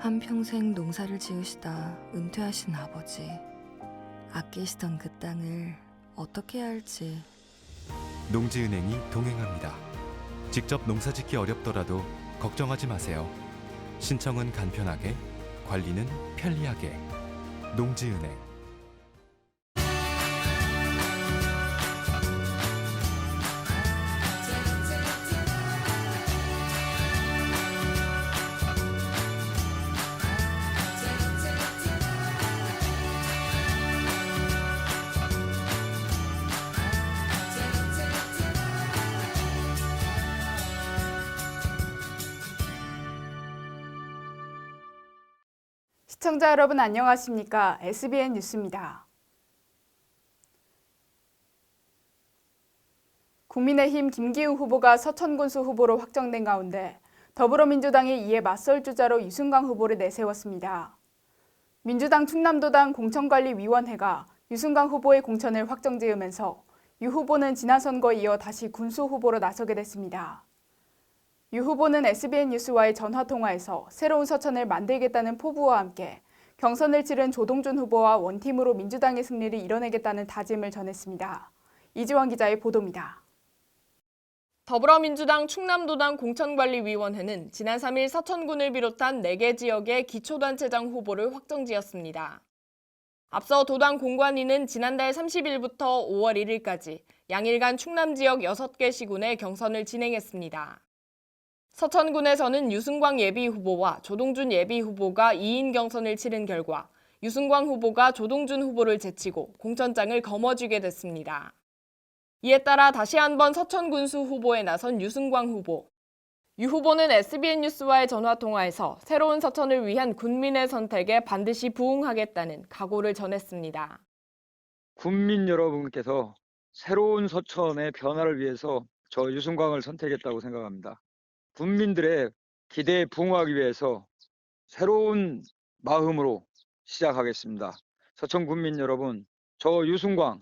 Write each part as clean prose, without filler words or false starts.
한평생 농사를 지으시다 은퇴하신 아버지. 아끼시던 그 땅을 어떻게 해야 할지. 농지은행이 동행합니다. 직접 농사짓기 어렵더라도 걱정하지 마세요. 신청은 간편하게, 관리는 편리하게. 농지은행. 시청자 여러분 안녕하십니까? SBN 뉴스입니다. 국민의힘 김기웅 후보가 서천군수 후보로 확정된 가운데 더불어민주당이 이에 맞설 주자로 유승광 후보를 내세웠습니다. 민주당 충남도당 공천관리위원회가 유승광 후보의 공천을 확정지으면서 유 후보는 지난 선거에 이어 다시 군수 후보로 나서게 됐습니다. 유 후보는 SBN 뉴스와의 전화통화에서 새로운 서천을 만들겠다는 포부와 함께 경선을 치른 조동준 후보와 원팀으로 민주당의 승리를 이뤄내겠다는 다짐을 전했습니다. 이지원 기자의 보도입니다. 더불어민주당 충남도당 공천관리위원회는 지난 3일 서천군을 비롯한 4개 지역의 기초단체장 후보를 확정지었습니다. 앞서 도당 공관위는 지난달 30일부터 5월 1일까지 양일간 충남 지역 6개 시군의 경선을 진행했습니다. 서천군에서는 유승광 예비후보와 조동준 예비후보가 2인 경선을 치른 결과 유승광 후보가 조동준 후보를 제치고 공천장을 거머쥐게 됐습니다. 이에 따라 다시 한번 서천군수 후보에 나선 유승광 후보. 유 후보는 SBN 뉴스와의 전화통화에서 새로운 서천을 위한 군민의 선택에 반드시 부응하겠다는 각오를 전했습니다. 국민 여러분께서 새로운 서천의 변화를 위해서 저 유승광을 선택했다고 생각합니다. 국민들의 기대에 부응하기 위해서 새로운 마음으로 시작하겠습니다. 서천 국민 여러분, 저 유승광,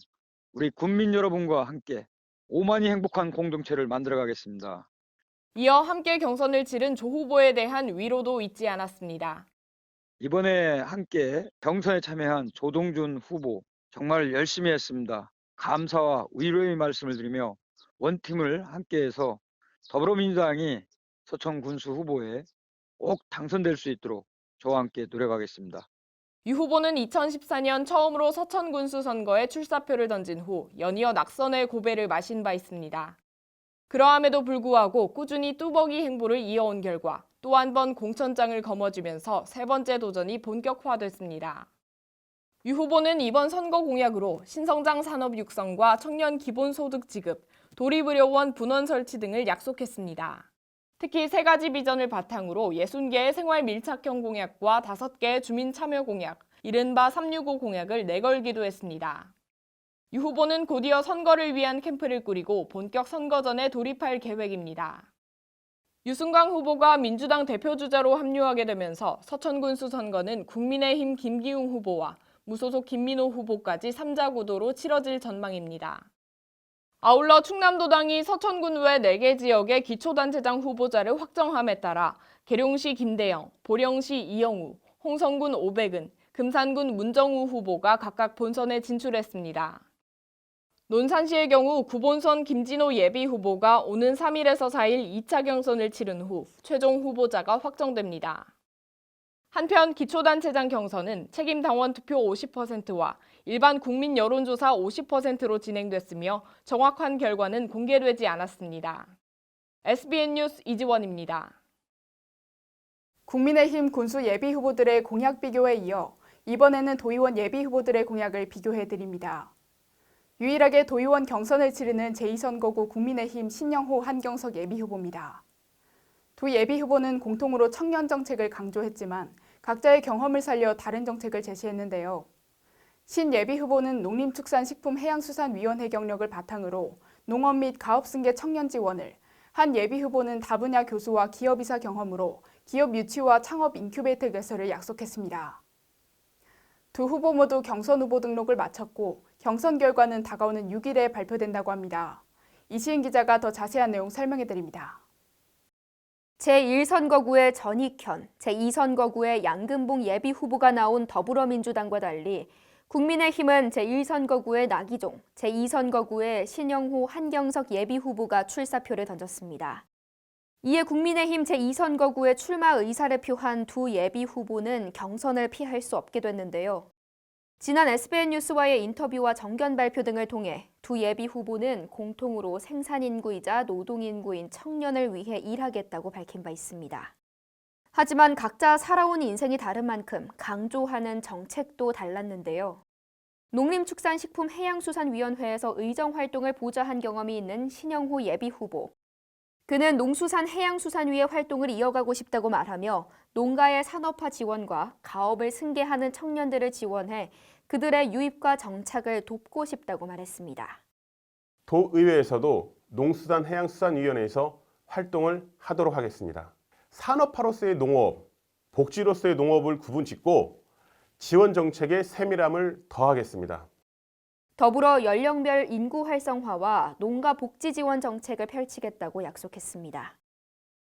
우리 국민 여러분과 함께 오만이 행복한 공동체를 만들어가겠습니다. 이어 함께 경선을 치른 조 후보에 대한 위로도 잊지 않았습니다. 이번에 함께 경선에 참여한 조동준 후보 정말 열심히 했습니다. 감사와 위로의 말씀을 드리며 원팀을 함께해서 더불어민주당이 서천 군수 후보에 꼭 당선될 수 있도록 저와 함께 노력하겠습니다. 유 후보는 2014년 처음으로 서천 군수 선거에 출사표를 던진 후 연이어 낙선의 고배를 마신 바 있습니다. 그러함에도 불구하고 꾸준히 뚜벅이 행보를 이어온 결과 또 한 번 공천장을 거머쥐면서 세 번째 도전이 본격화됐습니다. 유 후보는 이번 선거 공약으로 신성장 산업 육성과 청년 기본소득 지급, 도립의료원 분원 설치 등을 약속했습니다. 특히 3가지 비전을 바탕으로 60개의 생활 밀착형 공약과 5개의 주민 참여 공약, 이른바 365 공약을 내걸기도 했습니다. 유 후보는 곧이어 선거를 위한 캠프를 꾸리고 본격 선거전에 돌입할 계획입니다. 유승광 후보가 민주당 대표주자로 합류하게 되면서 서천군수 선거는 국민의힘 김기웅 후보와 무소속 김민호 후보까지 3자 구도로 치러질 전망입니다. 아울러 충남도당이 서천군 외 4개 지역의 기초단체장 후보자를 확정함에 따라 계룡시 김대영, 보령시 이영우, 홍성군 오백은, 금산군 문정우 후보가 각각 본선에 진출했습니다. 논산시의 경우 구본선 김진호 예비후보가 오는 3일에서 4일 2차 경선을 치른 후 최종 후보자가 확정됩니다. 한편 기초단체장 경선은 책임당원 투표 50%와 일반 국민 여론조사 50%로 진행됐으며 정확한 결과는 공개되지 않았습니다. SBN 뉴스 이지원입니다. 국민의힘 군수 예비후보들의 공약 비교에 이어 이번에는 도의원 예비후보들의 공약을 비교해드립니다. 유일하게 도의원 경선을 치르는 제2선거구 국민의힘 신영호 한경석 예비후보입니다. 두 예비후보는 공통으로 청년 정책을 강조했지만 각자의 경험을 살려 다른 정책을 제시했는데요. 신 예비후보는 농림축산식품해양수산위원회 경력을 바탕으로 농업 및 가업승계 청년 지원을, 한 예비후보는 다분야 교수와 기업이사 경험으로 기업 유치와 창업 인큐베이터 개설을 약속했습니다. 두 후보 모두 경선 후보 등록을 마쳤고 경선 결과는 다가오는 6일에 발표된다고 합니다. 이시은 기자가 더 자세한 내용 설명해드립니다. 제1선거구의 전익현, 제2선거구의 양근봉 예비후보가 나온 더불어민주당과 달리 국민의힘은 제1선거구의 나기종, 제2선거구의 신영호, 한경석 예비후보가 출사표를 던졌습니다. 이에 국민의힘 제2선거구에 출마 의사를 표한 두 예비후보는 경선을 피할 수 없게 됐는데요. 지난 SBN 뉴스와의 인터뷰와 정견 발표 등을 통해 두 예비후보는 공통으로 생산인구이자 노동인구인 청년을 위해 일하겠다고 밝힌 바 있습니다. 하지만 각자 살아온 인생이 다른 만큼 강조하는 정책도 달랐는데요. 농림축산식품해양수산위원회에서 의정활동을 보좌한 경험이 있는 신영호 예비후보. 그는 농수산해양수산위의 활동을 이어가고 싶다고 말하며 농가의 산업화 지원과 가업을 승계하는 청년들을 지원해 그들의 유입과 정착을 돕고 싶다고 말했습니다. 도의회에서도 농수산해양수산위원회에서 활동을 하도록 하겠습니다. 산업화로서의 농업, 복지로서의 농업을 구분짓고 지원 정책의 세밀함을 더하겠습니다. 더불어 연령별 인구 활성화와 농가 복지 지원 정책을 펼치겠다고 약속했습니다.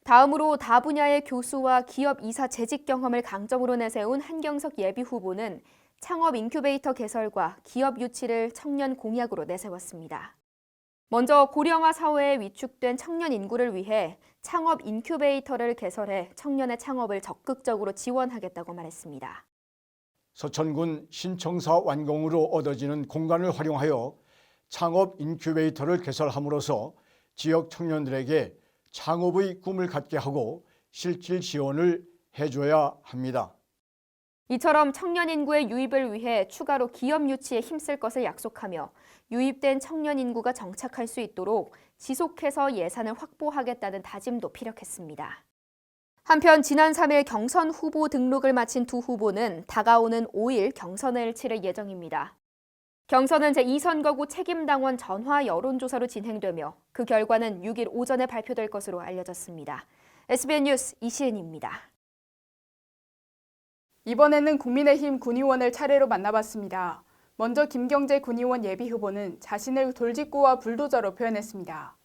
다음으로 다 분야의 교수와 기업 이사 재직 경험을 강점으로 내세운 한경석 예비후보는 창업 인큐베이터 개설과 기업 유치를 청년 공약으로 내세웠습니다. 먼저 고령화 사회에 위축된 청년 인구를 위해 창업 인큐베이터를 개설해 청년의 창업을 적극적으로 지원하겠다고 말했습니다. 서천군 신청사 완공으로 얻어지는 공간을 활용하여 창업 인큐베이터를 개설함으로써 지역 청년들에게 창업의 꿈을 갖게 하고 실질 지원을 해줘야 합니다. 이처럼 청년 인구의 유입을 위해 추가로 기업 유치에 힘쓸 것을 약속하며 유입된 청년 인구가 정착할 수 있도록 지속해서 예산을 확보하겠다는 다짐도 피력했습니다. 한편 지난 3일 경선 후보 등록을 마친 두 후보는 다가오는 5일 경선을 치를 예정입니다. 경선은 제2선거구 책임당원 전화 여론조사로 진행되며 그 결과는 6일 오전에 발표될 것으로 알려졌습니다. SBN 뉴스 이시은입니다. 이번에는 국민의힘 군의원을 차례로 만나봤습니다. 먼저 김경재 군의원 예비후보는 자신을 돌직구와 불도저로 표현했습니다.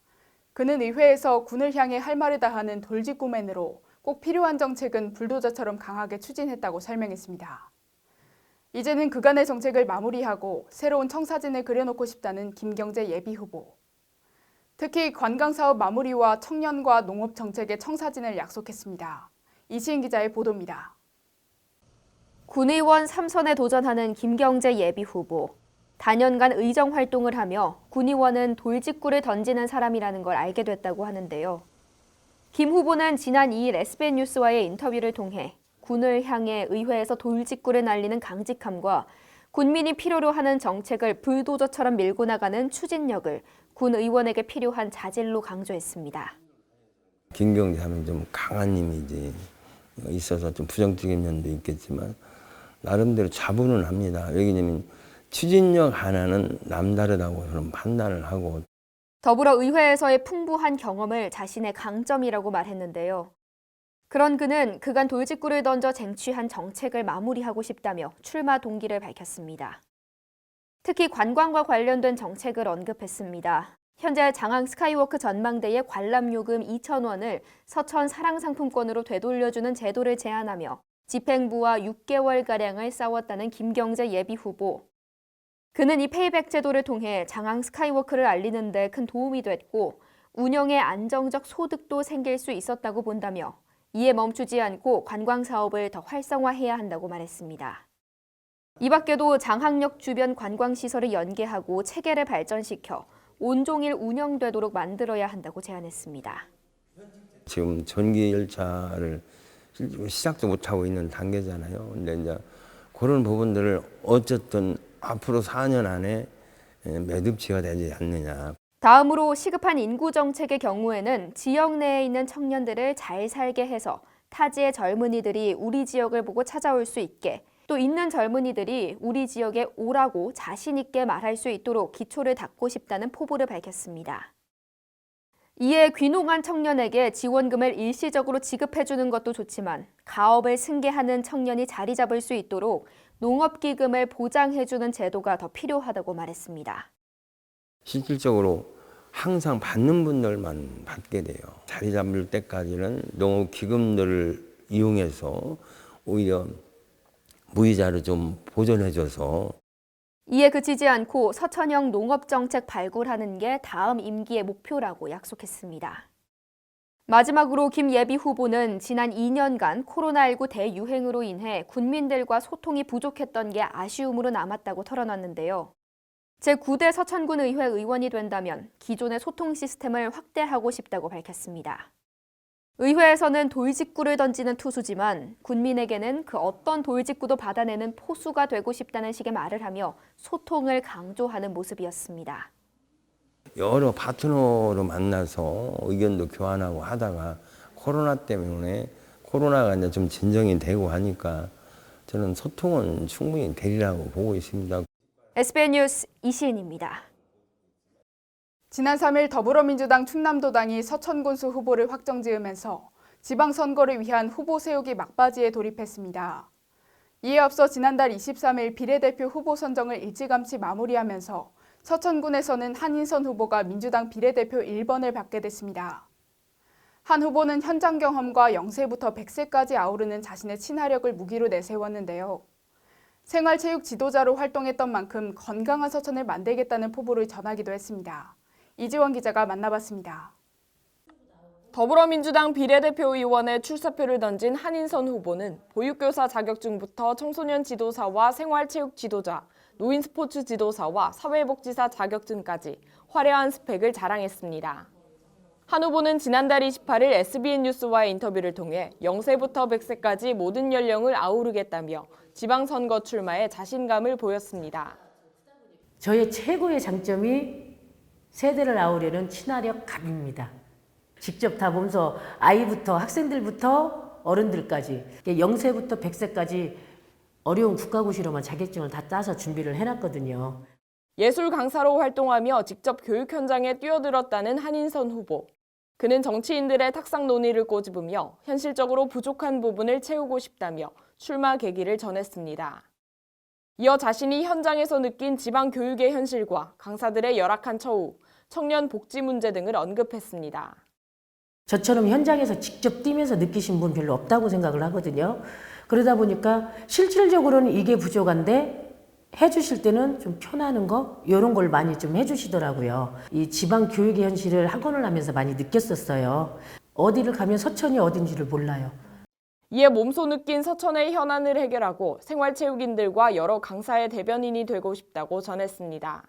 그는 의회에서 군을 향해 할 말을 다하는 돌직구맨으로 꼭 필요한 정책은 불도저처럼 강하게 추진했다고 설명했습니다. 이제는 그간의 정책을 마무리하고 새로운 청사진을 그려놓고 싶다는 김경재 예비후보. 특히 관광사업 마무리와 청년과 농업 정책의 청사진을 약속했습니다. 이시은 기자의 보도입니다. 군의원 3선에 도전하는 김경재 예비후보. 다년간 의정 활동을 하며 군의원은 돌직구를 던지는 사람이라는 걸 알게 됐다고 하는데요. 김 후보는 지난 2일 SBN 뉴스와의 인터뷰를 통해 군을 향해 의회에서 돌직구를 날리는 강직함과 군민이 필요로 하는 정책을 불도저처럼 밀고 나가는 추진력을 군 의원에게 필요한 자질로 강조했습니다. 김경재 하면 좀 강한 이미지 있어서 좀 부정적인 면도 있겠지만 나름대로 자부는 합니다. 왜냐하면 추진력 하나는 남다르다고 저는 판단을 하고 더불어 의회에서의 풍부한 경험을 자신의 강점이라고 말했는데요. 그런 그는 그간 돌직구를 던져 쟁취한 정책을 마무리하고 싶다며 출마 동기를 밝혔습니다. 특히 관광과 관련된 정책을 언급했습니다. 현재 장항 스카이워크 전망대의 관람요금 2,000원을 서천 사랑상품권으로 되돌려주는 제도를 제안하며 집행부와 6개월가량을 싸웠다는 김경재 예비후보. 그는 이 페이백 제도를 통해 장항 스카이워크를 알리는 데 큰 도움이 됐고 운영에 안정적 소득도 생길 수 있었다고 본다며 이에 멈추지 않고 관광사업을 더 활성화해야 한다고 말했습니다. 이 밖에도 장항역 주변 관광시설을 연계하고 체계를 발전시켜 온종일 운영되도록 만들어야 한다고 제안했습니다. 지금 전기 열차를 시작도 못하고 있는 단계잖아요. 근데 이제 그런 부분들을 어쨌든 앞으로 4년 안에 매듭지어야 되지 않느냐. 다음으로 시급한 인구 정책의 경우에는 지역 내에 있는 청년들을 잘 살게 해서 타지의 젊은이들이 우리 지역을 보고 찾아올 수 있게 또 있는 젊은이들이 우리 지역에 오라고 자신 있게 말할 수 있도록 기초를 닦고 싶다는 포부를 밝혔습니다. 이에 귀농한 청년에게 지원금을 일시적으로 지급해주는 것도 좋지만 가업을 승계하는 청년이 자리 잡을 수 있도록 농업기금을 보장해주는 제도가 더 필요하다고 말했습니다. 실질적으로 항상 받는 분들만 받게 돼요. 자리 잡을 때까지는 농업 기금들을 이용해서 오히려 무이자를 좀 보존해줘서 이에 그치지 않고 서천형 농업정책 발굴하는 게 다음 임기의 목표라고 약속했습니다. 마지막으로 김 예비 후보는 지난 2년간 코로나19 대유행으로 인해 군민들과 소통이 부족했던 게 아쉬움으로 남았다고 털어놨는데요. 제9대 서천군 의회 의원이 된다면 기존의 소통 시스템을 확대하고 싶다고 밝혔습니다. 의회에서는 돌직구를 던지는 투수지만 군민에게는 그 어떤 돌직구도 받아내는 포수가 되고 싶다는 식의 말을 하며 소통을 강조하는 모습이었습니다. 여러 파트너로 만나서 의견도 교환하고 하다가 코로나 때문에 코로나가 이제 좀 진정이 되고 하니까 저는 소통은 충분히 되리라고 보고 있습니다. SBN 뉴스 이시은입니다. 지난 3일 더불어민주당 충남도당이 서천군수 후보를 확정지으면서 지방선거를 위한 후보 세우기 막바지에 돌입했습니다. 이에 앞서 지난달 23일 비례대표 후보 선정을 일찌감치 마무리하면서 서천군에서는 한인선 후보가 민주당 비례대표 1번을 받게 됐습니다. 한 후보는 현장 경험과 0세부터 100세까지 아우르는 자신의 친화력을 무기로 내세웠는데요. 생활체육 지도자로 활동했던 만큼 건강한 서천을 만들겠다는 포부를 전하기도 했습니다. 이지원 기자가 만나봤습니다. 더불어민주당 비례대표 의원의 출사표를 던진 한인선 후보는 보육교사 자격증부터 청소년 지도사와 생활체육 지도자, 노인 스포츠 지도사와 사회복지사 자격증까지 화려한 스펙을 자랑했습니다. 한 후보는 지난달 28일 SBN 뉴스와의 인터뷰를 통해 0세부터 100세까지 모든 연령을 아우르겠다며 지방선거 출마에 자신감을 보였습니다. 저의 최고의 장점이 세대를 아우르는 친화력 갑입니다. 직접 다 보면서 아이부터 학생들부터 어른들까지 0세부터 100세까지 어려운 국가고시로만 자격증을 다 따서 준비를 해놨거든요. 예술 강사로 활동하며 직접 교육 현장에 뛰어들었다는 한인선 후보. 그는 정치인들의 탁상 논의를 꼬집으며 현실적으로 부족한 부분을 채우고 싶다며 출마 계기를 전했습니다. 이어 자신이 현장에서 느낀 지방 교육의 현실과 강사들의 열악한 처우, 청년 복지 문제 등을 언급했습니다. 저처럼 현장에서 직접 뛰면서 느끼신 분 별로 없다고 생각을 하거든요. 그러다 보니까 실질적으로는 이게 부족한데 해주실 때는 좀 편하는 거 이런 걸 많이 좀 해주시더라고요. 이 지방 교육의 현실을 학원을 하면서 많이 느꼈었어요. 어디를 가면 서천이 어딘지를 몰라요. 이에 몸소 느낀 서천의 현안을 해결하고 생활체육인들과 여러 강사의 대변인이 되고 싶다고 전했습니다.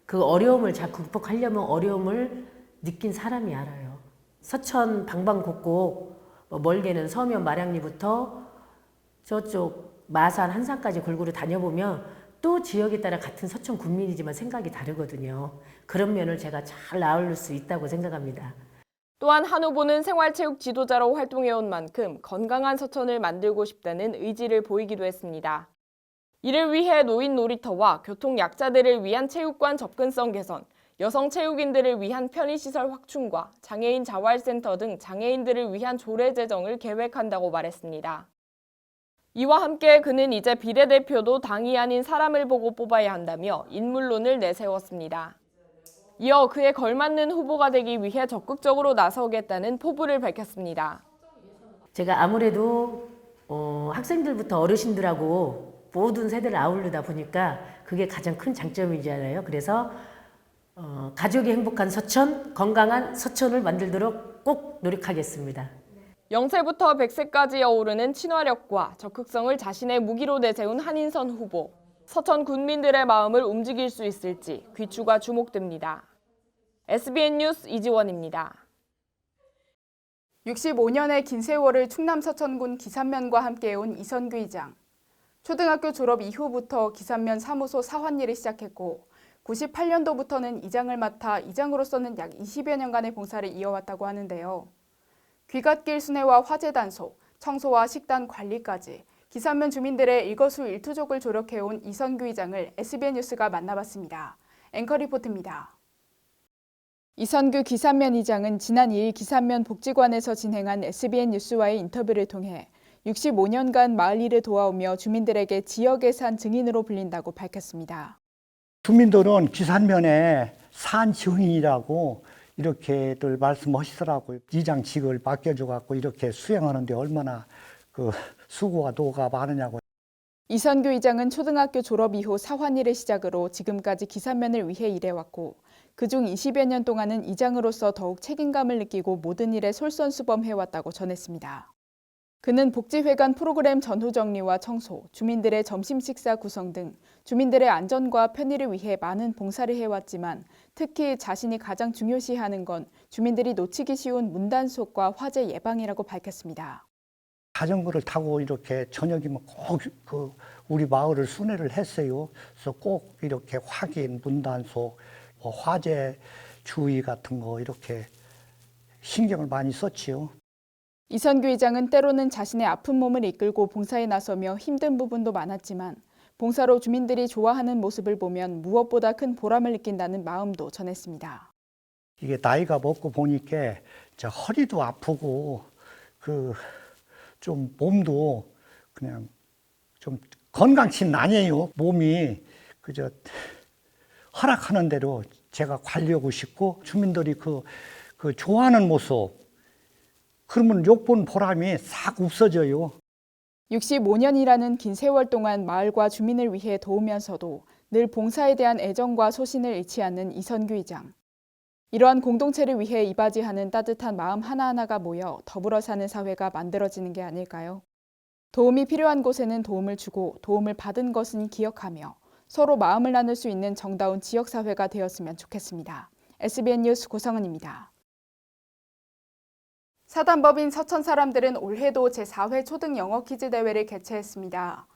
그 어려움을 잘 극복하려면 어려움을 느낀 사람이 알아요. 서천 방방곡곡 멀게는 서면 마량리부터 저쪽 마산 한산까지 골고루 다녀보면 또 지역에 따라 같은 서천 군민이지만 생각이 다르거든요. 그런 면을 제가 잘 아울릴 수 있다고 생각합니다. 또한 한 후보는 생활체육 지도자로 활동해온 만큼 건강한 서천을 만들고 싶다는 의지를 보이기도 했습니다. 이를 위해 노인 놀이터와 교통 약자들을 위한 체육관 접근성 개선, 여성 체육인들을 위한 편의시설 확충과 장애인 자활센터 등 장애인들을 위한 조례 제정을 계획한다고 말했습니다. 이와 함께 그는 이제 비례대표도 당이 아닌 사람을 보고 뽑아야 한다며 인물론을 내세웠습니다. 이어 그에 걸맞는 후보가 되기 위해 적극적으로 나서겠다는 포부를 밝혔습니다. 제가 아무래도 학생들부터 어르신들하고 모든 세대를 아우르다 보니까 그게 가장 큰 장점이잖아요. 그래서 가족이 행복한 서천, 건강한 서천을 만들도록 꼭 노력하겠습니다. 0세부터 100세까지 어우르는 친화력과 적극성을 자신의 무기로 내세운 한인선 후보. 서천 군민들의 마음을 움직일 수 있을지 귀추가 주목됩니다. SBN 뉴스 이지원입니다. 65년의 긴 세월을 충남 서천군 기산면과 함께해온 이선규 이장. 초등학교 졸업 이후부터 기산면 사무소 사환일을 시작했고 98년도부터는 이장을 맡아 이장으로서는 약 20여 년간의 봉사를 이어왔다고 하는데요. 귀갓길 순회와 화재 단속, 청소와 식단 관리까지 기산면 주민들의 일거수일투족을 조력해온 이선규 이장을 SBN 뉴스가 만나봤습니다. 앵커 리포트입니다. 이선규 기산면 이장은 지난 2일 기산면 복지관에서 진행한 SBN 뉴스와의 인터뷰를 통해 65년간 마을 일을 도와오며 주민들에게 지역의 산 증인으로 불린다고 밝혔습니다. 주민들은 기산면에 산 증인이라고 이렇게들 말씀하시더라고요. 이장직을 맡겨줘갖고 이렇게 수행하는데 얼마나 그 수고가 노가 많으냐고. 이선규 의장은 초등학교 졸업 이후 사환일을 시작으로 지금까지 기산면을 위해 일해왔고 그중 20여 년 동안은 의장으로서 더욱 책임감을 느끼고 모든 일에 솔선수범해왔다고 전했습니다. 그는 복지회관 프로그램 전후 정리와 청소, 주민들의 점심 식사 구성 등 주민들의 안전과 편의를 위해 많은 봉사를 해왔지만 특히 자신이 가장 중요시하는 건 주민들이 놓치기 쉬운 문단속과 화재 예방이라고 밝혔습니다. 자전거를 타고 이렇게 저녁이면 꼭 그 우리 마을을 순회를 했어요. 그래서 꼭 이렇게 확인, 문단속, 화재 주의 같은 거 이렇게 신경을 많이 썼지요. 이선규 의장은 때로는 자신의 아픈 몸을 이끌고 봉사에 나서며 힘든 부분도 많았지만 봉사로 주민들이 좋아하는 모습을 보면 무엇보다 큰 보람을 느낀다는 마음도 전했습니다. 이게 나이가 먹고 보니까 저 허리도 아프고 그 좀 몸도 그냥 좀 건강치는 아니에요. 몸이 그저 허락하는 대로 제가 관리하고 싶고 주민들이 그 좋아하는 모습 그러면 욕본 보람이 싹 없어져요. 65년이라는 긴 세월 동안 마을과 주민을 위해 도우면서도 늘 봉사에 대한 애정과 소신을 잃지 않는 이선규 의장. 이러한 공동체를 위해 이바지하는 따뜻한 마음 하나하나가 모여 더불어 사는 사회가 만들어지는 게 아닐까요? 도움이 필요한 곳에는 도움을 주고 도움을 받은 것은 기억하며 서로 마음을 나눌 수 있는 정다운 지역사회가 되었으면 좋겠습니다. SBN 뉴스 고성은입니다. 사단법인 서천 사람들은 올해도 제4회 초등 영어 퀴즈 대회를 개최했습니다.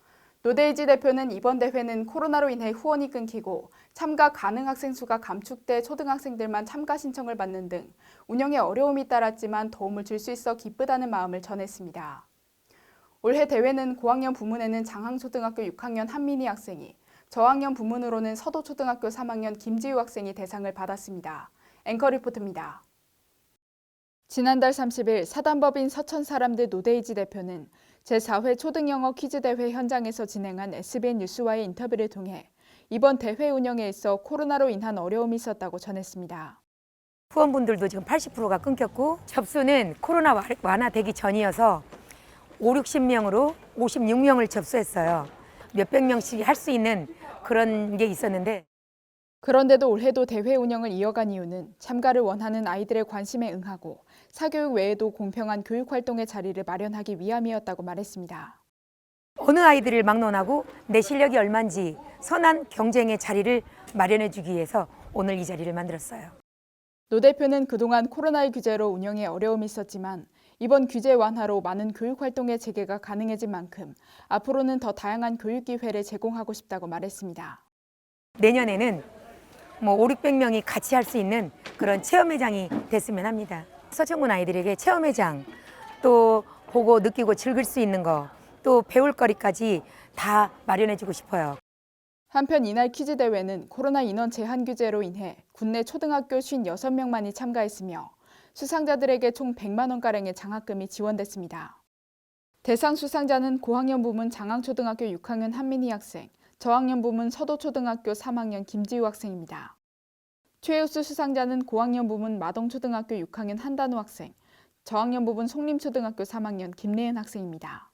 노대이지 대표는 이번 대회는 코로나로 인해 후원이 끊기고 참가 가능 학생 수가 감축돼 초등학생들만 참가 신청을 받는 등 운영에 어려움이 따랐지만 도움을 줄 수 있어 기쁘다는 마음을 전했습니다. 올해 대회는 고학년 부문에는 장항초등학교 6학년 한민희 학생이, 저학년 부문으로는 서도초등학교 3학년 김지우 학생이 대상을 받았습니다. 앵커 리포트입니다. 지난달 30일 사단법인 서천 사람들 노대이지 대표는 제4회 초등영어 퀴즈대회 현장에서 진행한 SBN 뉴스와의 인터뷰를 통해 이번 대회 운영에 있어 코로나로 인한 어려움이 있었다고 전했습니다. 후원분들도 지금 80%가 끊겼고 접수는 코로나 완화되기 전이어서 5, 60명으로 56명을 접수했어요. 몇백 명씩 할 수 있는 그런 게 있었는데 그런데도 올해도 대회 운영을 이어간 이유는 참가를 원하는 아이들의 관심에 응하고 사교육 외에도 공평한 교육활동의 자리를 마련하기 위함이었다고 말했습니다. 어느 아이들을 막론하고 내 실력이 얼마인지 선한 경쟁의 자리를 마련해주기 위해서 오늘 이 자리를 만들었어요. 노 대표는 그동안 코로나의 규제로 운영에 어려움이 있었지만 이번 규제 완화로 많은 교육활동의 재개가 가능해진 만큼 앞으로는 더 다양한 교육 기회를 제공하고 싶다고 말했습니다. 내년에는 5, 600명이 같이 할 수 있는 그런 체험회장이 됐으면 합니다. 서천군 아이들에게 체험회장, 또 보고 느끼고 즐길 수 있는 거, 또 배울 거리까지 다 마련해주고 싶어요. 한편 이날 퀴즈 대회는 코로나 인원 제한 규제로 인해 국내 초등학교 56명만이 참가했으며 수상자들에게 총 100만 원가량의 장학금이 지원됐습니다. 대상 수상자는 고학년 부문 장항초등학교 6학년 한민희 학생, 저학년 부문 서도초등학교 3학년 김지우 학생입니다. 최우수 수상자는 고학년 부문 마동초등학교 6학년 한단우 학생, 저학년 부문 송림초등학교 3학년 김래은 학생입니다.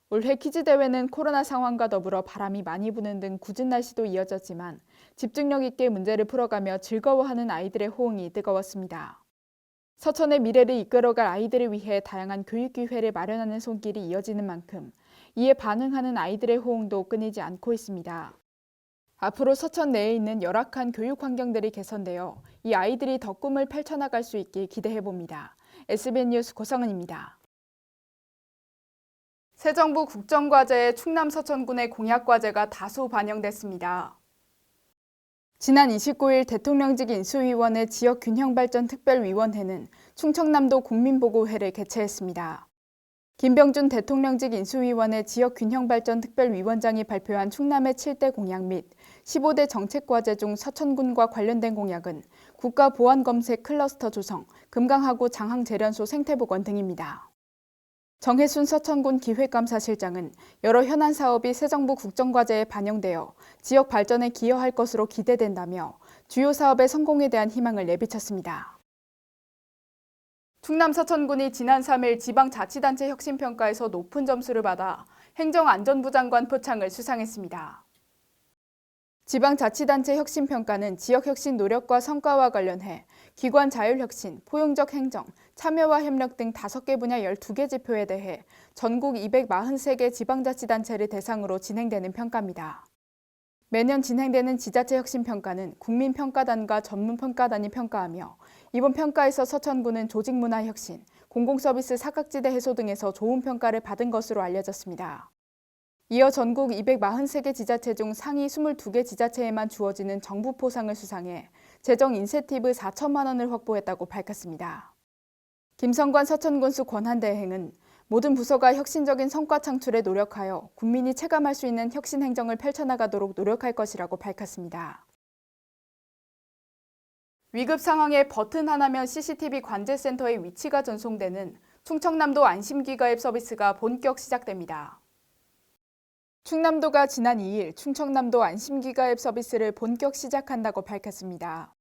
올해 퀴즈 대회는 코로나 상황과 더불어 바람이 많이 부는 등 궂은 날씨도 이어졌지만 집중력 있게 문제를 풀어가며 즐거워하는 아이들의 호응이 뜨거웠습니다. 서천의 미래를 이끌어갈 아이들을 위해 다양한 교육 기회를 마련하는 손길이 이어지는 만큼 이에 반응하는 아이들의 호응도 끊이지 않고 있습니다. 앞으로 서천 내에 있는 열악한 교육 환경들이 개선되어 이 아이들이 더 꿈을 펼쳐나갈 수 있길 기대해봅니다. SBN 뉴스 고성은입니다. 새 정부 국정과제에 충남 서천군의 공약과제가 다수 반영됐습니다. 지난 29일 대통령직 인수위원회 지역균형발전특별위원회는 충청남도 국민보고회를 개최했습니다. 김병준 대통령직 인수위원회 지역균형발전특별위원장이 발표한 충남의 7대 공약 및 15대 정책과제 중 서천군과 관련된 공약은 국가보안검색 클러스터 조성, 금강하구 장항재련소 생태복원 등입니다. 정혜순 서천군 기획감사실장은 여러 현안 사업이 새 정부 국정과제에 반영되어 지역 발전에 기여할 것으로 기대된다며 주요 사업의 성공에 대한 희망을 내비쳤습니다. 충남 서천군이 지난 3일 지방자치단체 혁신평가에서 높은 점수를 받아 행정안전부 장관 표창을 수상했습니다. 지방자치단체 혁신평가는 지역혁신 노력과 성과와 관련해 기관 자율혁신, 포용적 행정, 참여와 협력 등 5개 분야 12개 지표에 대해 전국 243개 지방자치단체를 대상으로 진행되는 평가입니다. 매년 진행되는 지자체 혁신평가는 국민평가단과 전문평가단이 평가하며 이번 평가에서 서천군은 조직문화혁신, 공공서비스 사각지대 해소 등에서 좋은 평가를 받은 것으로 알려졌습니다. 이어 전국 243개 지자체 중 상위 22개 지자체에만 주어지는 정부 포상을 수상해 재정 인센티브 4천만 원을 확보했다고 밝혔습니다. 김성관 서천군수 권한대행은 모든 부서가 혁신적인 성과 창출에 노력하여 국민이 체감할 수 있는 혁신 행정을 펼쳐나가도록 노력할 것이라고 밝혔습니다. 위급 상황에 버튼 하나면 CCTV 관제센터의 위치가 전송되는 충청남도 안심기가앱 서비스가 본격 시작됩니다. 충남도가 지난 2일 충청남도 안심기가앱 서비스를 본격 시작한다고 밝혔습니다.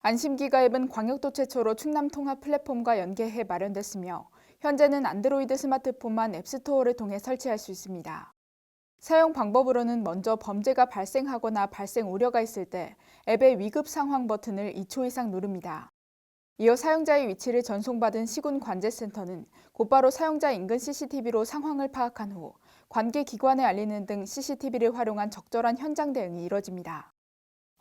안심기가앱은 광역도 최초로 충남 통합 플랫폼과 연계해 마련됐으며 현재는 안드로이드 스마트폰만 앱스토어를 통해 설치할 수 있습니다. 사용 방법으로는 먼저 범죄가 발생하거나 발생 우려가 있을 때 앱의 위급 상황 버튼을 2초 이상 누릅니다. 이어 사용자의 위치를 전송받은 시군 관제센터는 곧바로 사용자 인근 CCTV로 상황을 파악한 후 관계 기관에 알리는 등 CCTV를 활용한 적절한 현장 대응이 이뤄집니다.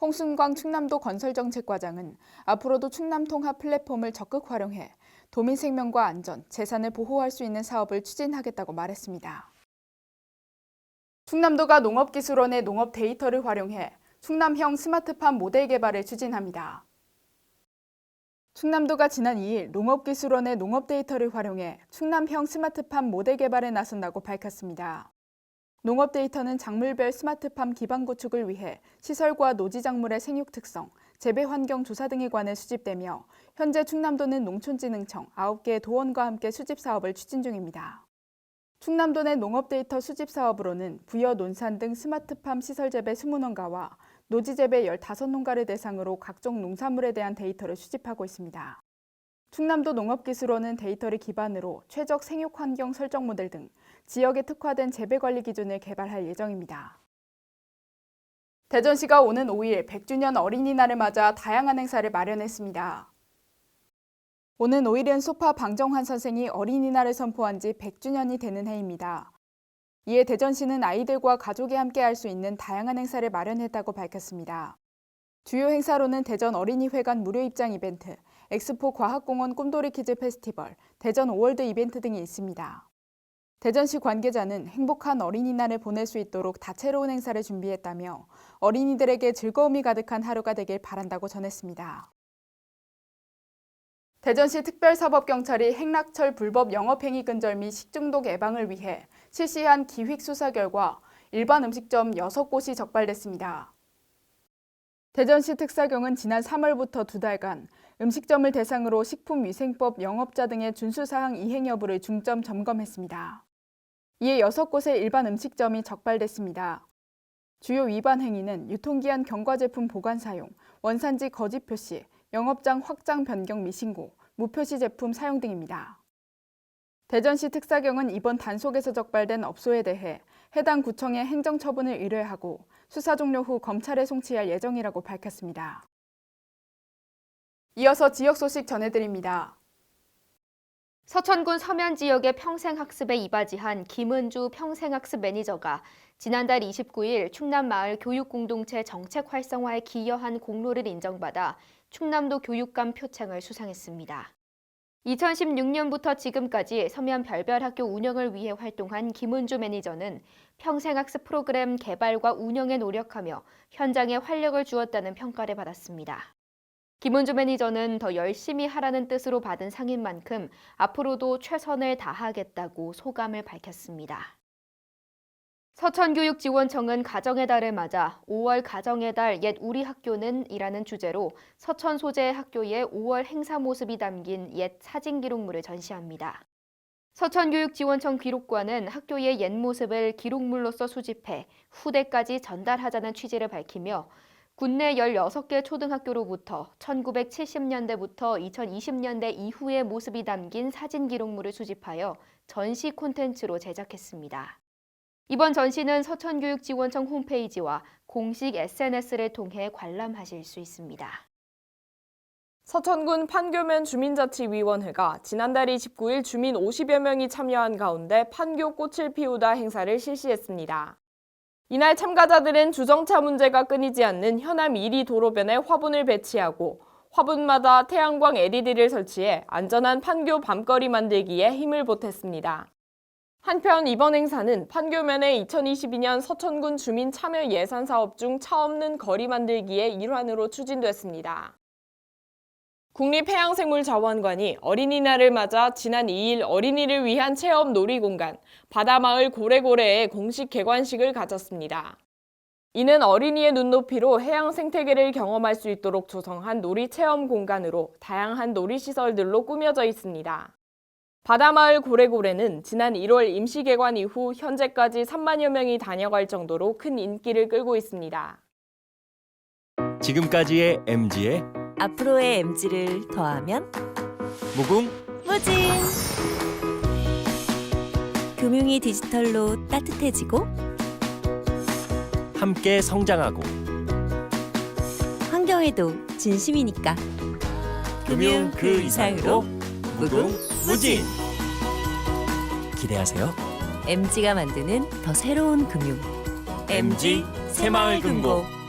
홍순광 충남도 건설정책과장은 앞으로도 충남 통합 플랫폼을 적극 활용해 도민 생명과 안전, 재산을 보호할 수 있는 사업을 추진하겠다고 말했습니다. 충남도가 농업기술원의 농업 데이터를 활용해 충남형 스마트팜 모델 개발을 추진합니다. 충남도가 지난 2일 농업기술원의 농업 데이터를 활용해 충남형 스마트팜 모델 개발에 나선다고 밝혔습니다. 농업 데이터는 작물별 스마트팜 기반 구축을 위해 시설과 노지작물의 생육 특성, 재배 환경 조사 등에 관해 수집되며 현재 충남도는 농촌진흥청 9개의 도원과 함께 수집 사업을 추진 중입니다. 충남도 내 농업 데이터 수집 사업으로는 부여 논산 등 스마트팜 시설 재배 20농가와 노지 재배 15농가를 대상으로 각종 농산물에 대한 데이터를 수집하고 있습니다. 충남도 농업기술원은 데이터를 기반으로 최적 생육 환경 설정 모델 등 지역에 특화된 재배 관리 기준을 개발할 예정입니다. 대전시가 오는 5일 100주년 어린이날을 맞아 다양한 행사를 마련했습니다. 오는 5일은 소파 방정환 선생이 어린이날을 선포한 지 100주년이 되는 해입니다. 이에 대전시는 아이들과 가족이 함께 할 수 있는 다양한 행사를 마련했다고 밝혔습니다. 주요 행사로는 대전 어린이회관 무료 입장 이벤트, 엑스포 과학공원 꿈돌이 키즈 페스티벌, 대전 오월드 이벤트 등이 있습니다. 대전시 관계자는 행복한 어린이날을 보낼 수 있도록 다채로운 행사를 준비했다며 어린이들에게 즐거움이 가득한 하루가 되길 바란다고 전했습니다. 대전시 특별사법경찰이 행락철 불법 영업행위 근절 및 식중독 예방을 위해 실시한 기획 수사 결과 일반 음식점 6곳이 적발됐습니다. 대전시 특사경은 지난 3월부터 2달간 음식점을 대상으로 식품위생법 영업자 등의 준수사항 이행 여부를 중점 점검했습니다. 이에 6곳의 일반 음식점이 적발됐습니다. 주요 위반 행위는 유통기한 경과 제품 보관 사용, 원산지 거짓 표시, 영업장 확장 변경 미신고, 무표시 제품 사용 등입니다. 대전시 특사경은 이번 단속에서 적발된 업소에 대해 해당 구청에 행정처분을 의뢰하고 수사 종료 후 검찰에 송치할 예정이라고 밝혔습니다. 이어서 지역 소식 전해드립니다. 서천군 서면 지역의 평생학습에 이바지한 김은주 평생학습 매니저가 지난달 29일 충남 마을 교육공동체 정책 활성화에 기여한 공로를 인정받아 충남도 교육감 표창을 수상했습니다. 2016년부터 지금까지 서면 별별학교 운영을 위해 활동한 김은주 매니저는 평생학습 프로그램 개발과 운영에 노력하며 현장에 활력을 주었다는 평가를 받았습니다. 김은주 매니저는 더 열심히 하라는 뜻으로 받은 상인 만큼 앞으로도 최선을 다하겠다고 소감을 밝혔습니다. 서천교육지원청은 가정의 달을 맞아 5월 가정의 달 옛 우리 학교는 이라는 주제로 서천 소재의 학교의 5월 행사 모습이 담긴 옛 사진 기록물을 전시합니다. 서천교육지원청 기록관은 학교의 옛 모습을 기록물로서 수집해 후대까지 전달하자는 취지를 밝히며 국내 16개 초등학교로부터 1970년대부터 2020년대 이후의 모습이 담긴 사진 기록물을 수집하여 전시 콘텐츠로 제작했습니다. 이번 전시는 서천교육지원청 홈페이지와 공식 SNS를 통해 관람하실 수 있습니다. 서천군 판교면 주민자치위원회가 지난달 29일 주민 50여 명이 참여한 가운데 판교 꽃을 피우다 행사를 실시했습니다. 이날 참가자들은 주정차 문제가 끊이지 않는 현암 1리 도로변에 화분을 배치하고 화분마다 태양광 LED를 설치해 안전한 판교 밤거리 만들기에 힘을 보탰습니다. 한편 이번 행사는 판교면의 2022년 서천군 주민 참여 예산 사업 중 차 없는 거리 만들기의 일환으로 추진됐습니다. 국립해양생물자원관이 어린이날을 맞아 지난 2일 어린이를 위한 체험 놀이공간 바다마을 고래고래의 공식 개관식을 가졌습니다. 이는 어린이의 눈높이로 해양 생태계를 경험할 수 있도록 조성한 놀이 체험 공간으로 다양한 놀이시설들로 꾸며져 있습니다. 바다마을 고래고래는 지난 1월 임시 개관 이후 현재까지 3만여 명이 다녀갈 정도로 큰 인기를 끌고 있습니다. 지금까지의 MG에 앞으로의 MG를 더하면 무궁 무진! 금융이 디지털로 따뜻해지고 함께 성장하고 환경에도 진심이니까 금융 그 이상으로 무궁 무진! 기대하세요. MG가 만드는 더 새로운 금융 MG 새마을금고.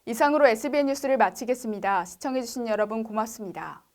이상으로 SBN 뉴스를 마치겠습니다. 시청해주신 여러분 고맙습니다.